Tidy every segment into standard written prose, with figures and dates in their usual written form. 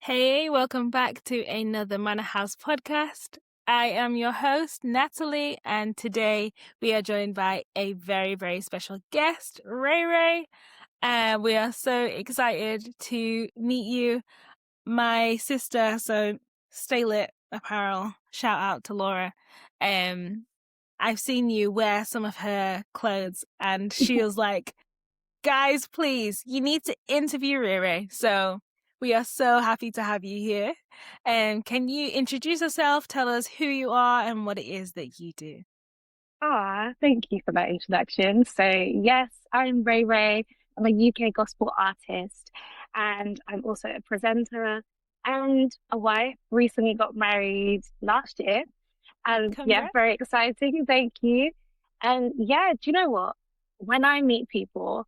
Hey, welcome back to another Manor House podcast. I am your host, Natalie, and today we are joined by a very, very special guest, Rae Rae. And we are so excited to meet you, my sister. So stay lit apparel. Shout out to Laura. I've seen you wear some of her clothes, and she was like, guys, please, you need to interview Rae Rae. So we are so happy to have you here. Can you introduce yourself, tell us who you are and what it is that you do? Thank you for that introduction. So, yes, I'm Rae Rae. I'm a UK gospel artist, and I'm also a presenter and a wife. Recently got married last year, and yeah, Congrats. very exciting. Thank you. And yeah, do you know what? When I meet people,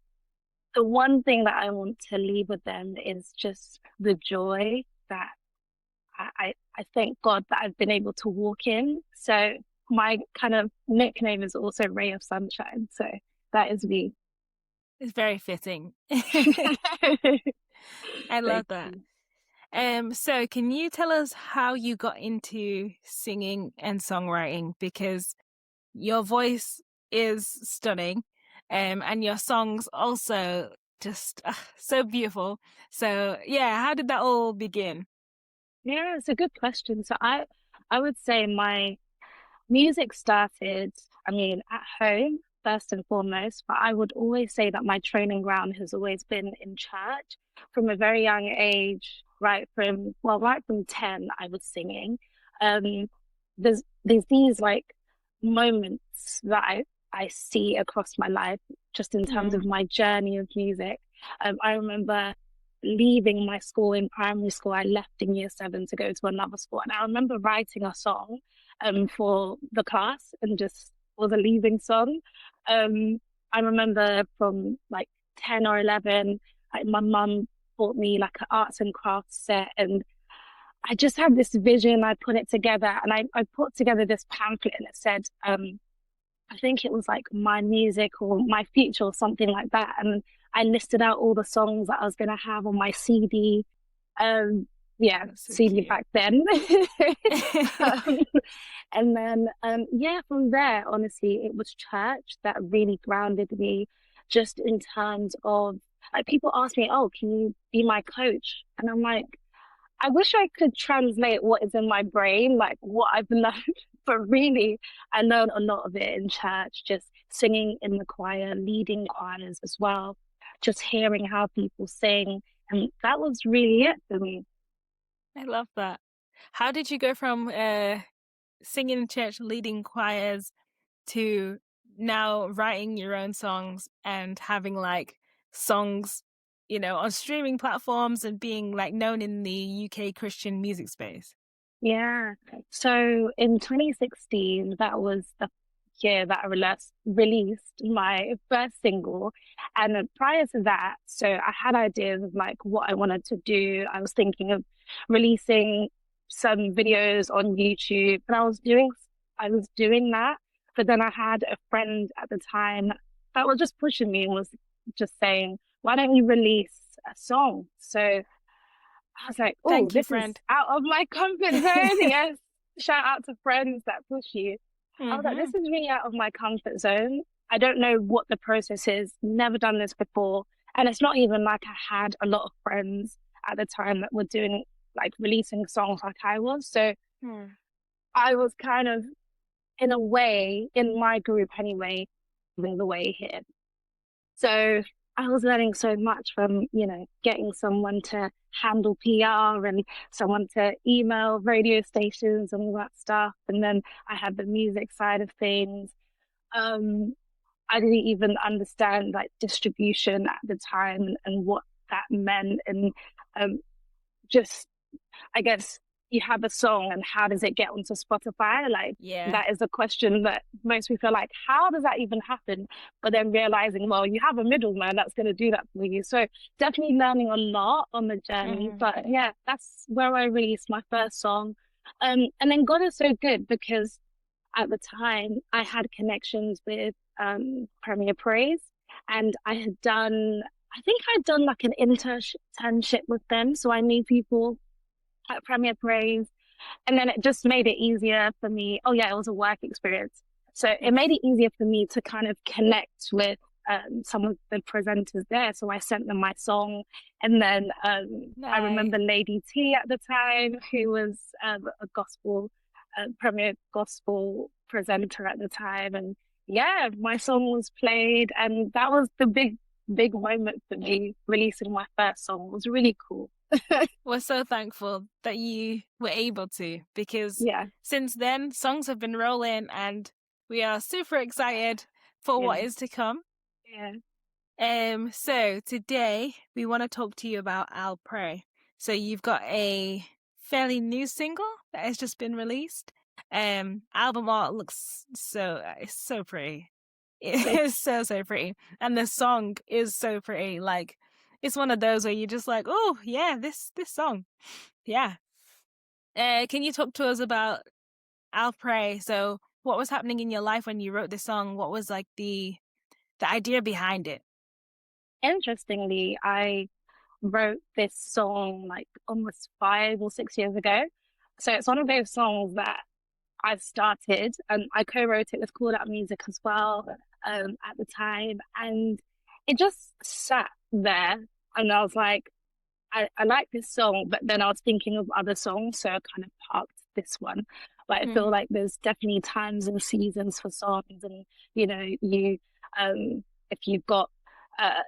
the one thing that I want to leave with them is just the joy that I thank God that I've been able to walk in. So my kind of nickname is also Ray of Sunshine. So that is me. It's very fitting. I love Thank that. you. So can you tell us how you got into singing and songwriting? Because your voice is stunning, and your songs also just so beautiful. So yeah, how did that all begin? Yeah, it's a good question. I would say my music started, I mean, at home first and foremost, but I would always say that my training ground has always been in church from a very young age, right from 10, I was singing. Um, there's these like moments that I see across my life just in terms Mm. of my journey of music. I remember leaving my school in primary school. I left in year 7 to go to another school, and I remember writing a song for the class and just was a leaving song. Um, I remember from like 10 or 11, like my mum bought me like an arts and crafts set, and I just had this vision. I put it together, and I put together this pamphlet, and it said, I think it was like my music or my future or something like that. And I listed out all the songs that I was going to have on my CD. Um, yeah, That's so CD cute. back then. um, and then, yeah, from there, honestly, it was church that really grounded me just in terms of like people ask me, oh, can you be my coach? And I'm like, I wish I could translate what is in my brain, like what I've learned, but really, I learned a lot of it in church, just singing in the choir, leading choirs as well, just hearing how people sing. And that was really it for me. I love that. How did you go from singing in church, leading choirs, to now writing your own songs and having like songs, on streaming platforms and being like known in the UK Christian music space? Yeah. So in 2016, that was the year that I released my first single. And then prior to that, so I had ideas of like what I wanted to do. I was thinking of releasing some videos on YouTube, and I was doing that. But then I had a friend at the time that was just pushing me and was just saying, why don't you release a song? So I was like, oh, Thank you, this is friend. out of my comfort zone. Yes. Shout out to friends that push you. I was like, Hmm. this is really out of my comfort zone. I don't know what the process is, never done this before. And it's not even like I had a lot of friends at the time that were doing like releasing songs like I was. So Hmm. I was kind of, in a way, in my group anyway, leading the way here. So I was learning so much from, getting someone to handle PR and someone to email radio stations and all that stuff. And then I had the music side of things. Um, I didn't even understand like distribution at the time and what that meant. And um, just I guess you have a song and how does it get onto Spotify? Like Yeah. that is a question that most people are like, how does that even happen? But then realizing, well, you have a middleman that's going to do that for you. So definitely learning a lot on the journey. Hmm. But yeah, that's where I released my first song. And then God is so good because at the time I had connections with Premier Praise, and I think I'd done like an internship with them. So I knew people at Premier Praise. And then it just made it easier for me. Oh yeah, it was a work experience. So it made it easier for me to kind of connect with some of the presenters there. So I sent them my song. And then I Nice. remember Lady T at the time, who was a gospel, premier gospel presenter at the time. And yeah, my song was played. And that was the big moment for me, releasing my first song. It was really cool. We're so thankful that you were able to, because Yeah, since then, songs have been rolling and we are super excited for yeah, what is to come. yeah. So today we want to talk to you about I'll Pray. So you've got a fairly new single that has just been released. Album art looks it's so pretty. It is Thanks. so pretty. And the song is so pretty. Like, it's one of those where you're just like, oh yeah, this song. Yeah. Can you talk to us about I'll Pray? So what was happening in your life when you wrote this song? What was like the idea behind it? Interestingly, I wrote this song like almost 5 or 6 years ago. So it's one of those songs that I've started and I co-wrote it with Called Out Music as well at the time. And it just sat there and I was like, I like this song, but then I was thinking of other songs, so I kind of parked this one. But I feel Mm, like there's definitely times and seasons for songs, and you if you've got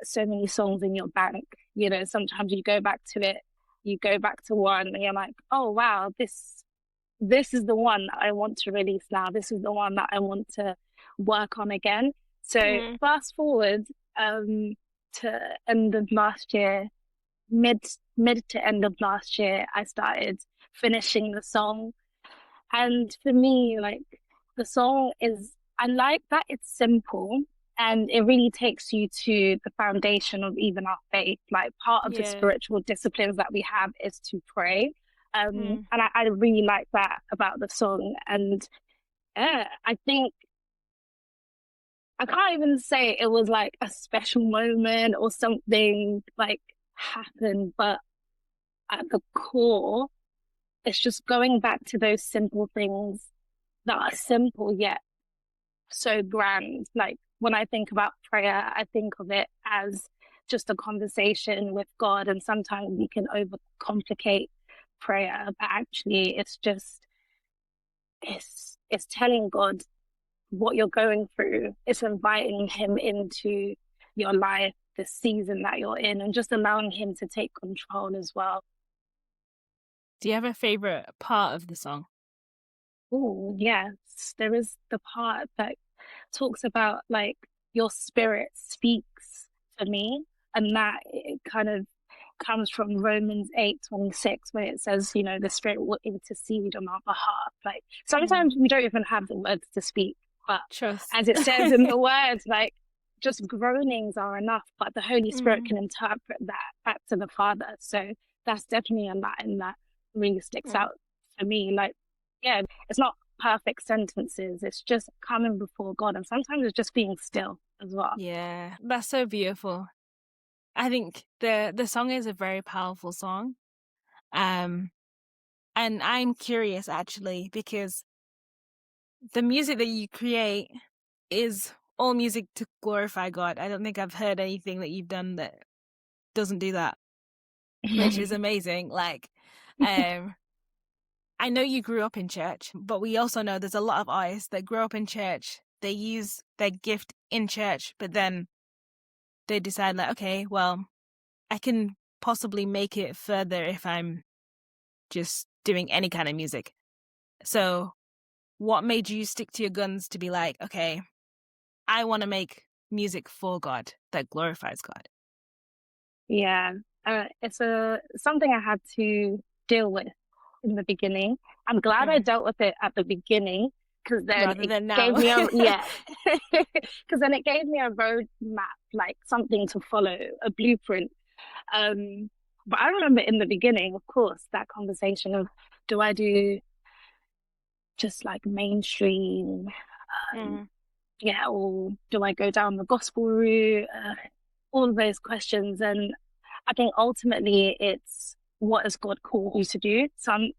so many songs in your bank, sometimes you go back to it, you go back to one, and you're like, oh wow, this is the one that I want to release now. This is the one that I want to work on again. So mm, fast forward to end of last year, mid mid to end of last year, I started finishing the song. And for me, like the song is, I like that it's simple and it really takes you to the foundation of even our faith. Like part of the yeah. spiritual disciplines that we have is to pray. Mm, And I really like that about the song. And yeah, I think I can't even say it was like a special moment or something like happened, but at the core, it's just going back to those simple things that are simple yet so grand. Like when I think about prayer, I think of it as just a conversation with God, and sometimes we can overcomplicate prayer, but actually it's telling God what you're going through. It's inviting him into your life, the season that you're in, and just allowing him to take control as well. do you have a favorite part of the song? Oh, yes. There is the part that talks about like your spirit speaks for me, and that it kind of comes from Romans 8:26, where it says, the spirit will intercede on our behalf. Like Mm, sometimes we don't even have the words to speak, but trust. as it says in the words, like just groanings are enough, but the Holy Spirit Mm, can interpret that back to the Father. So that's definitely a line that really sticks mm. out for me. Like, yeah, it's not perfect sentences, it's just coming before God. And sometimes it's just being still as well. Yeah, that's so beautiful. I think the song is a very powerful song. Um, and I'm curious actually because the music that you create is all music to glorify God. I don't think I've heard anything that you've done that doesn't do that, which is amazing. Like, um, I know you grew up in church, but we also know there's a lot of artists that grow up in church. They use their gift in church, but then they decide like, okay, well, I can possibly make it further if I'm just doing any kind of music. So, what made you stick to your guns to be like, okay, I want to make music for God that glorifies God? Yeah, it's a something I had to deal with in the beginning. I'm glad I Mm. dealt with it at the beginning because then Rather it than gave now. me a yeah, because then it gave me a roadmap, like something to follow, a blueprint. Um, but I remember in the beginning, of course, that conversation of do I do just like mainstream, Mm. yeah, or do I go down the gospel route? All of those questions, and I think ultimately it's what has God called you to do?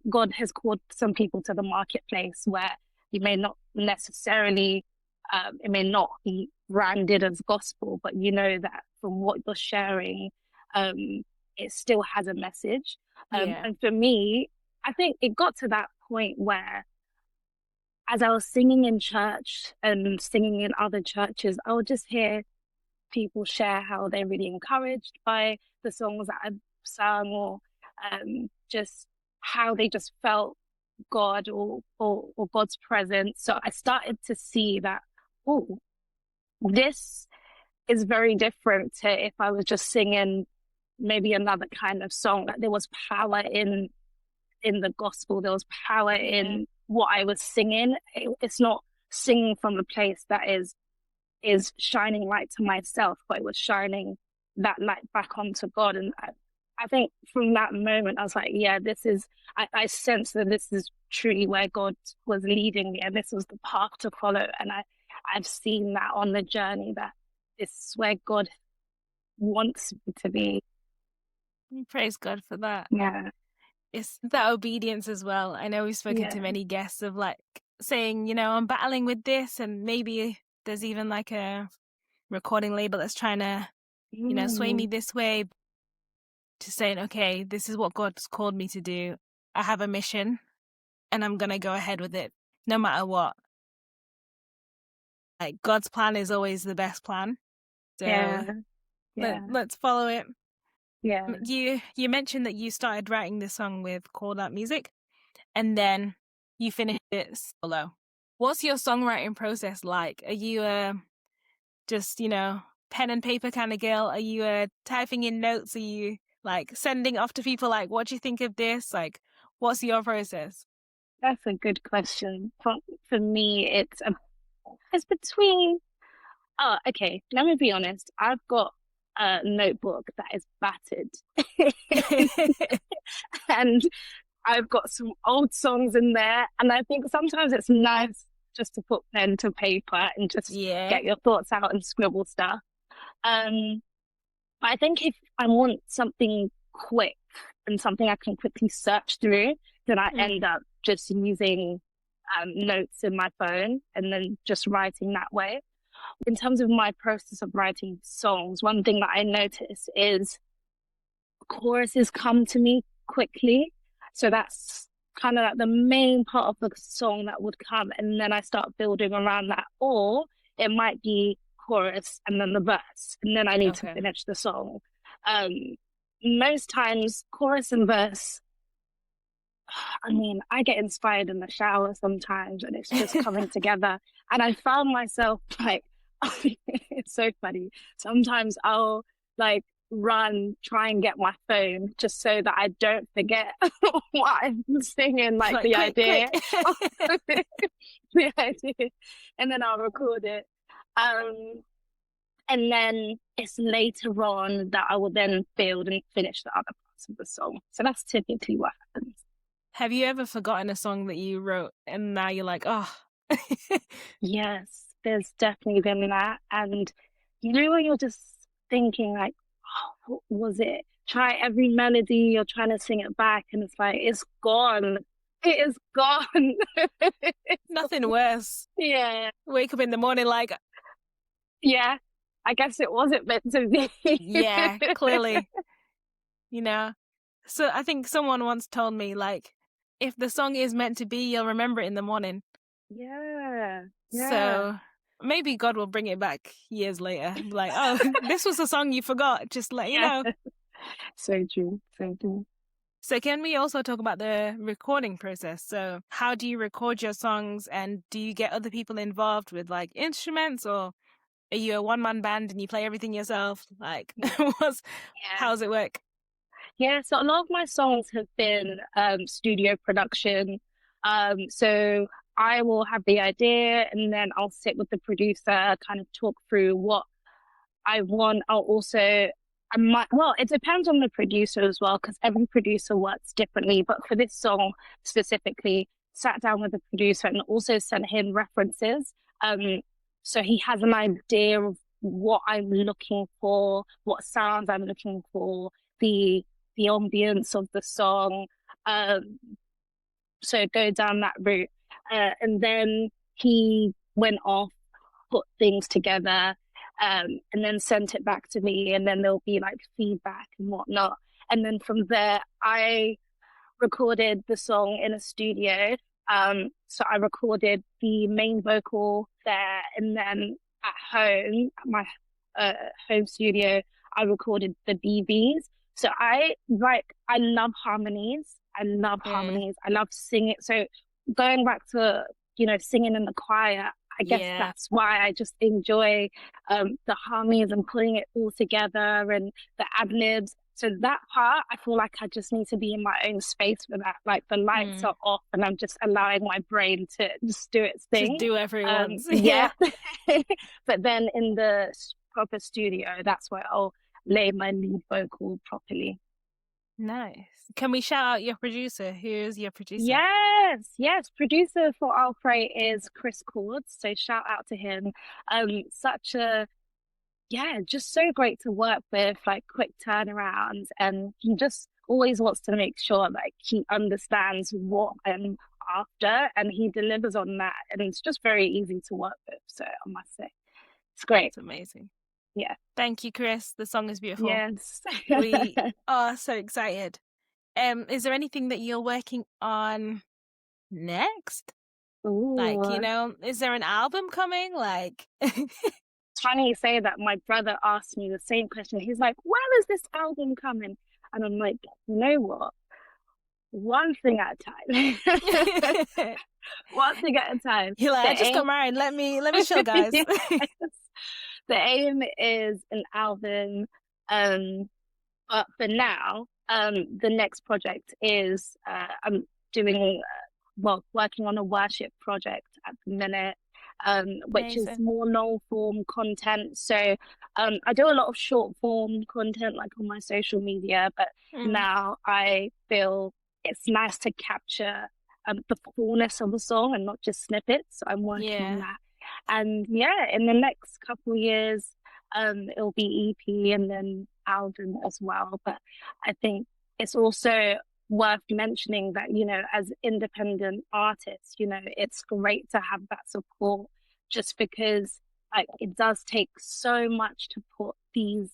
God has called some people to the marketplace where you may not necessarily, it may not be branded as gospel, but you know that from what you're sharing, it still has a message. Yeah. And for me, I think it got to that point where as I was singing in church and singing in other churches, I would just hear people share how they're really encouraged by the songs that I've sung, or just how they just felt God, or God's presence. So I started to see that, oh, this is very different to if I was just singing maybe another kind of song. Like there was power in the gospel. There was power in what I was singing. It's not singing from a place that is shining light to myself, but it was shining that light back onto God. And I think from that moment, I was like, yeah, I sense that this is truly where God was leading me, and this was the path to follow. And I've seen that on the journey, that this is where God wants me to be. Praise God for that. Yeah. It's that obedience as well. I know we've spoken to many guests of like saying, I'm battling with this, and maybe there's even like a recording label that's trying to, sway me this way, to saying, okay, this is what God's called me to do. I have a mission and I'm going to go ahead with it no matter what. Like God's plan is always the best plan. So let's follow it. Yeah. You mentioned that you started writing this song with Called Out Music, and then you finished it solo. What's your songwriting process like? Are you just, pen and paper kind of girl? Are you typing in notes? Are you like sending off to people like, what do you think of this? Like, what's your process? That's a good question. For me, it's between. Oh, okay. Let me be honest. I've got a notebook that is battered, and I've got some old songs in there. And I think sometimes it's nice just to put pen to paper and just get your thoughts out and scribble stuff. But I think if I want something quick and something I can quickly search through, then I end up just using notes in my phone and then just writing that way. In terms of my process of writing songs, one thing that I notice is choruses come to me quickly. So that's kind of like the main part of the song that would come. And then I start building around that. Or it might be chorus and then the verse. And then I need to finish the song. Most times, chorus and verse, I mean, I get inspired in the shower sometimes and it's just coming together. And I found myself like, it's so funny. Sometimes I'll like try and get my phone just so that I don't forget what I'm singing, like the idea. The idea. And then I'll record it. And then it's later on that I will then build and finish the other parts of the song. So that's typically what happens. Have you ever forgotten a song that you wrote and now you're like, oh. Yes, there's definitely been that. And when you're just thinking like, oh, what was it? Try every melody, you're trying to sing it back and it's like, it's gone. It is gone. Nothing worse. Yeah. Wake up in the morning like, yeah, I guess it wasn't meant to be. Yeah, clearly. So I think someone once told me, like, if the song is meant to be, you'll remember it in the morning. Yeah. So maybe God will bring it back years later. Like, oh, this was a song you forgot. Just let you know. So true. So can we also talk about the recording process? So how do you record your songs, and do you get other people involved with like instruments, or are you a one-man band and you play everything yourself? Like, how does it work? Yeah, so a lot of my songs have been studio production. So I will have the idea and then I'll sit with the producer, kind of talk through what I want. It depends on the producer as well, because every producer works differently. But for this song specifically, sat down with the producer and also sent him references. So he has an idea of what I'm looking for, what sounds I'm looking for, the the ambience of the song. So go down that route. And then he went off, put things together, and then sent it back to me. And then there'll be like feedback and whatnot. And then from there, I recorded the song in a studio. So I recorded the main vocal there, and then at home, at my home studio, I recorded the BBs. So I love harmonies. I love harmonies. I love singing. So going back to, singing in the choir, I guess that's why I just enjoy the harmonies and putting it all together and the ad-libs. So that part, I feel like I just need to be in my own space for that. Like the lights are off and I'm just allowing my brain to just do its thing. Just do everyone's. Yeah. But then in the proper studio, that's where I'll lay my lead vocal properly. Nice. Can we shout out your producer? Who's your producer? Yes. Producer for Rae Rae is Chris Cords. So shout out to him. Just so great to work with, like quick turnarounds, and he just always wants to make sure like he understands what I'm after and he delivers on that, and it's just very easy to work with. So I must say, it's great. It's amazing. Yeah. Thank you, Chris. The song is beautiful. Yes. We are so excited. Is there anything that you're working on next? Ooh. Like, is there an album coming? Like, it's funny you say that. My brother asked me the same question. He's like, when is this album coming? And I'm like, you know what? One thing at a time. One thing at a time. You're like, I just got married. Let me chill, guys. Yes. The aim is an album. But for now, the next project is I'm doing working on a worship project at the minute, which is more long form content. So I do a lot of short form content like on my social media, but now I feel it's nice to capture the fullness of a song and not just snippets. So I'm working on that. And in the next couple of years, it'll be EP and then album as well. But I think it's also worth mentioning that, as independent artists, it's great to have that support, just because like it does take so much to put these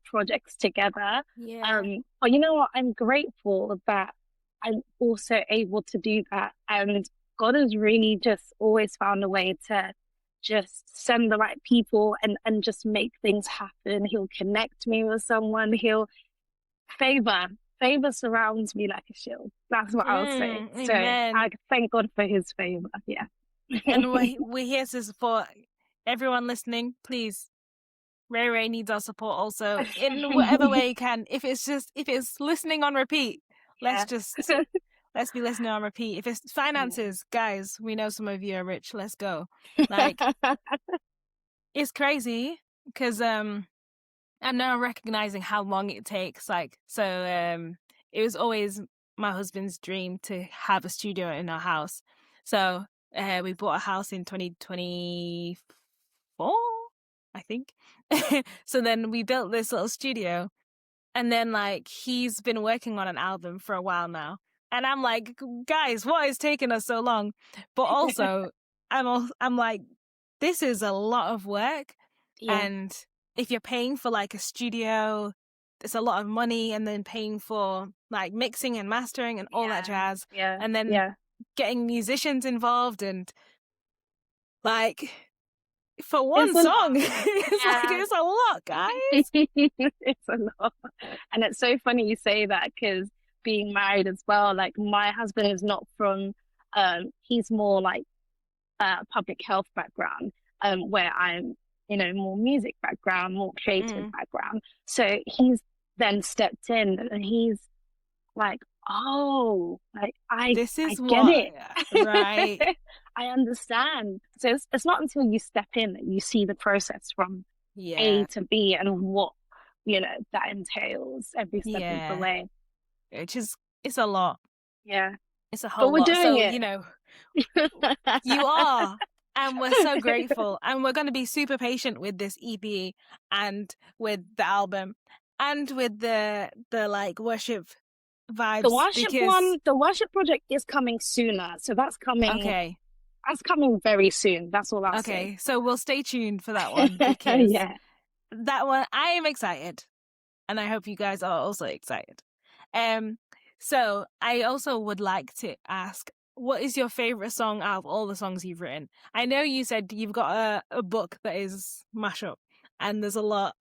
projects together. But you know what? I'm grateful that I'm also able to do that. And God has really just always found a way to just send the right people and just make things happen. He'll connect me with someone. He'll favor surrounds me like a shield. That's what I'll say. Amen. So I thank God for his favor. Yeah. And we're here to support everyone listening. Please, Rae Rae needs our support also in whatever way you can. If it's listening on repeat, let's be listening on repeat. If it's finances, guys, we know some of you are rich. Let's go. Like, it's crazy because I'm now recognizing how long it takes. Like, so it was always my husband's dream to have a studio in our house. So we bought a house in 2024, I think. So then we built this little studio, and then like he's been working on an album for a while now. And I'm like, guys, what is taking us so long? But also, I'm like, this is a lot of work. Yeah. And if you're paying for like a studio, it's a lot of money, and then paying for like mixing and mastering and all that jazz. Yeah. And then getting musicians involved, and like for one song, it's a lot, guys. It's a lot. And it's so funny you say that, because being married as well, like my husband is not from he's more like public health background, where I'm more music background, more creative background. So he's then stepped in and he's like, oh, like I get it. Right. I understand. So it's not until you step in that you see the process from A to B and what that entails every step of the way. It's a lot. Yeah. It's a whole lot. But we're doing it. You are. And we're so grateful. And we're going to be super patient with this EP and with the album. and with the like worship vibes The worship project is coming sooner. So that's coming okay. very soon. That's all I'll say. Okay, so we'll stay tuned for that one because Yeah. that one I am excited, and I hope you guys are also excited. So I also would like to ask, what is your favorite song out of all the songs you've written? I know you said you've got a book that is mashup, and there's a lot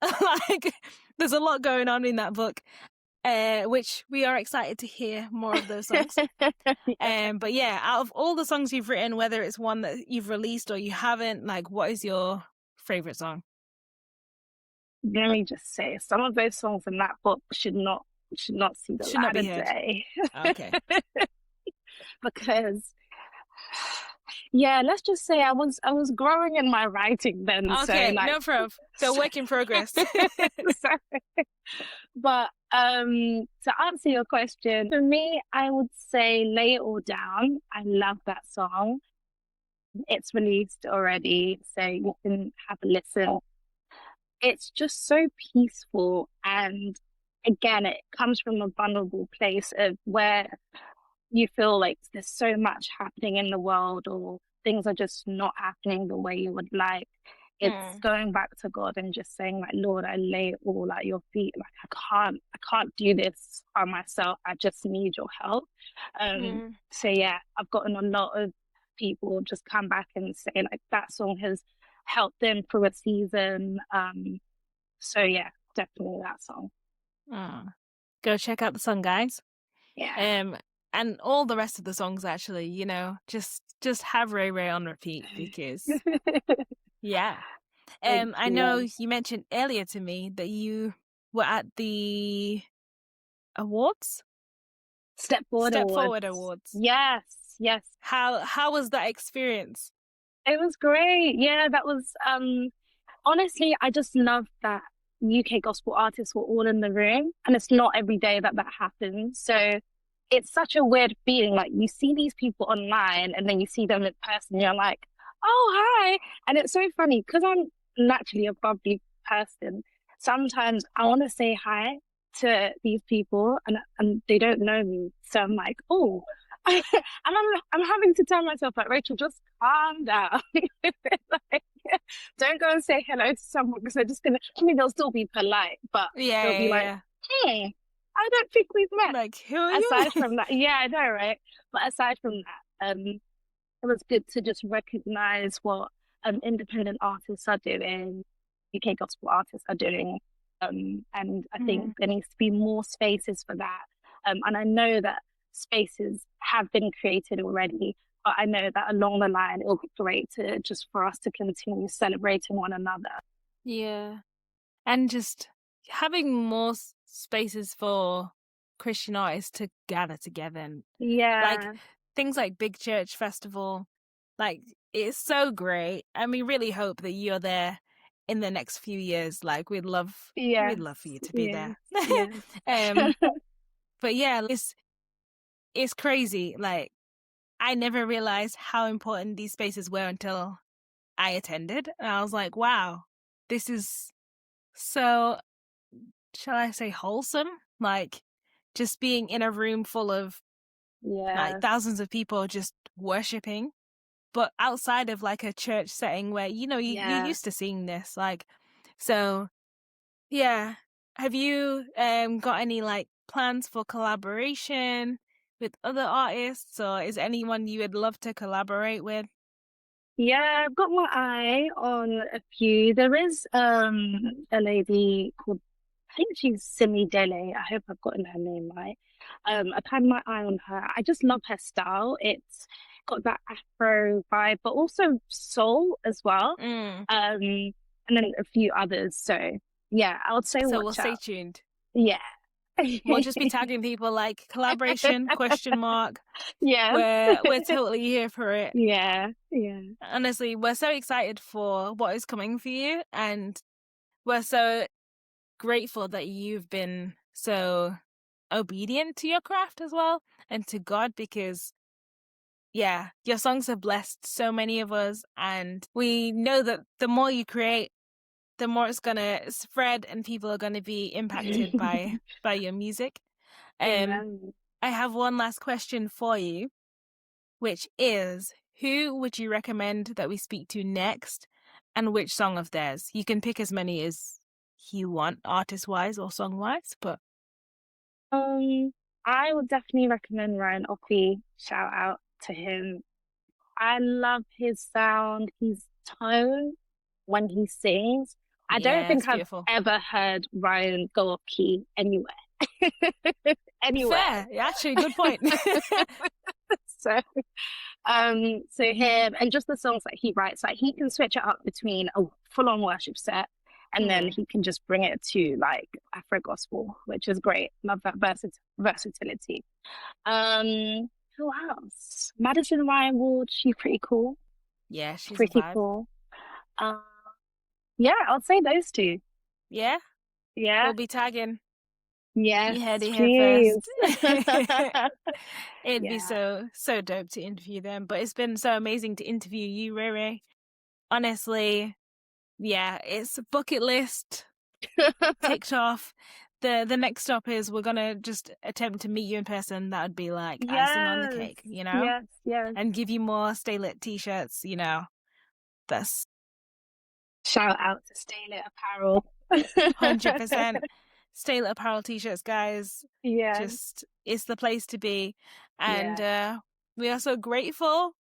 like there's a lot going on in that book, which we are excited to hear more of those songs. But yeah, out of all the songs you've written, whether it's one that you've released or you haven't, like, what is your favorite song? Let me just say, some of those songs in that book should not see the Should not light be of heard. day. Okay. Because yeah, let's just say I was growing in my writing then. Okay, So like, no prob. So work in progress. but to answer your question, for me, I would say Lay It All Down. I love that song. It's released already, so you can have a listen. It's just so peaceful, and again, it comes from a vulnerable place of where you feel like there's so much happening in the world, or things are just not happening the way you would like. It's going back to God and just saying, like, Lord, I lay it all at your feet. Like, I can't do this by myself. I just need your help. So yeah, I've gotten a lot of people just come back and say, like, that song has helped them through a season. So yeah, definitely that song. Go check out the song, guys. Yeah. And all the rest of the songs, actually, you know, just have Rae Rae on repeat because yeah. I know you mentioned earlier to me that you were at the awards? Step Forward Awards. Yes. How was that experience? It was great. Yeah, that was honestly, I just love that UK gospel artists were all in the room, and it's not every day that happens. So it's such a weird feeling. Like, you see these people online and then you see them in person, and you're like, oh, hi. And it's so funny because I'm naturally a bubbly person. Sometimes I want to say hi to these people, and they don't know me. So I'm like, oh, and I'm having to tell myself, like, Rachel, just calm down. Like, don't go and say hello to someone because they're just gonna. I mean, they'll still be polite, but they'll be like, hey, I don't think we've met. Like, who are you? Aside from that, yeah, I know, right? But aside from that, it was good to just recognize what independent artists are doing, UK gospel artists are doing, and I think there needs to be more spaces for that. And I know that spaces have been created already, but I know that along the line it'll be great to just for us to continue celebrating one another. Yeah, and just having more spaces for Christian artists to gather together, and like things like Big Church Festival, like, it's so great, and we really hope that you're there in the next few years. Like, we'd love for you to be there. But yeah, it's crazy. Like, I never realized how important these spaces were until I attended, and I was like, wow, this is so, shall I say, wholesome? Like, just being in a room full of like thousands of people just worshiping, but outside of like a church setting where, you know, you're used to seeing this. Like, so yeah. Have you got any like plans for collaboration with other artists, or is anyone you would love to collaborate with? Yeah, I've got my eye on a few. There is a lady called, I think she's Simi Dele. I hope I've gotten her name right. I've had my eye on her. I just love her style. It's got that Afro vibe, but also soul as well. And then a few others. So yeah, I would say so watch we'll out. Stay tuned. Yeah. We'll just be tagging people like collaboration ? Yeah. We're totally here for it. Yeah. Honestly, we're so excited for what is coming for you, and we're so grateful that you've been so obedient to your craft as well, and to God, because yeah, your songs have blessed so many of us, and we know that the more you create, the more it's gonna spread and people are gonna be impacted by your music. Amen. I have one last question for you, which is, who would you recommend that we speak to next, and which song of theirs? You can pick as many as you want, artist-wise or song-wise, but... I would definitely recommend Ryan Offey. Shout out to him. I love his sound, his tone when he sings. I don't Yeah, it's think I've beautiful. ever heard Ryan go off key anywhere. Anywhere. Fair, actually, good point. So him and just the songs that he writes, like he can switch it up between a full-on worship set and then he can just bring it to like Afro gospel, which is great. Love that versatility. Who else? Madison Ryan Ward, she's pretty cool. Yeah, she's Pretty a vibe. cool. Yeah, I'll say those two. Yeah? Yeah. We'll be tagging. Yes, You heard it please. here first. It'd be Yeah. so dope to interview them. But it's been so amazing to interview you, Rae Rae. Honestly, yeah, it's a bucket list ticked off. The next stop is we're gonna just attempt to meet you in person. That would be like icing on the cake, you know? Yes. And give you more Stay Lit t-shirts, you know. That's Shout out to Stay Lit Apparel. 100%. Stay Lit Apparel t-shirts, guys. Yeah. Just, it's the place to be. And we are so grateful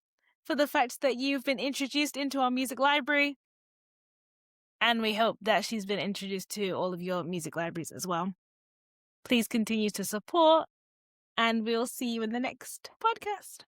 for the fact that you've been introduced into our music library. And we hope that she's been introduced to all of your music libraries as well. Please continue to support, and we'll see you in the next podcast.